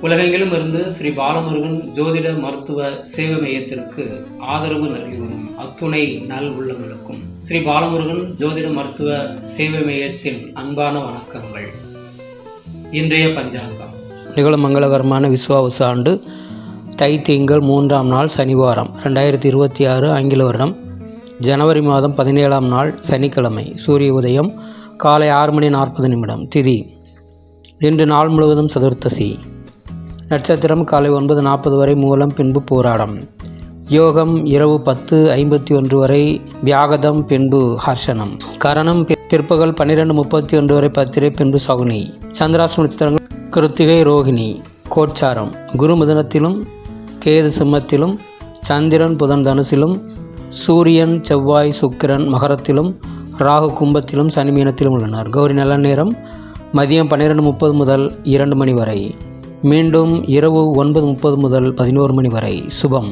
உலகெங்கிலும் இருந்து ஸ்ரீ பாலமுருகன் ஜோதிட மருத்துவ சேவை மையத்திற்கு ஆதரவு நல்கி வரும் அத்துணை நல் உள்ளங்களுக்கும் ஸ்ரீ பாலமுருகன் ஜோதிட மருத்துவ சேவை மையத்தின் அன்பான வணக்கங்கள். இன்றைய பஞ்சாங்கம் நிகழும் மங்களகரமான விஸ்வாவசு ஆண்டு தை திங்கள் 3ஆம் நாள் சனிவாரம் 2026 ஆங்கில வருடம் ஜனவரி மாதம் 17ஆம் நாள் சனிக்கிழமை. சூரிய உதயம் காலை 6:40 திதி இன்று நாள் முழுவதும் சதுர்த்தசி. நட்சத்திரம் காலை 9:40 வரை மூலம், பின்பு பூராடம். யோகம் இரவு 10:51 வரை வியாகதம், பின்பு ஹர்ஷனம். கரணம் பிற்பகல் 12:31 வரை பத்திரை, பின்பு சகுனி. சந்திராஷ்டம நட்சத்திரங்கள் கிருத்திகை, ரோகிணி. கோட்சாரம் குரு மிதுனத்திலும், கேது சிம்மத்திலும், சந்திரன் புதன் தனுசிலும், சூரியன் செவ்வாய் சுக்கிரன் மகரத்திலும், ராகு கும்பத்திலும், சனி மீனத்திலும் உள்ளனர். கௌரி நல்ல நேரம் மதியம் 12:30 முதல் 2 மணி வரை, மீண்டும் இரவு 9:30 முதல் 11 மணி வரை. சுபம்.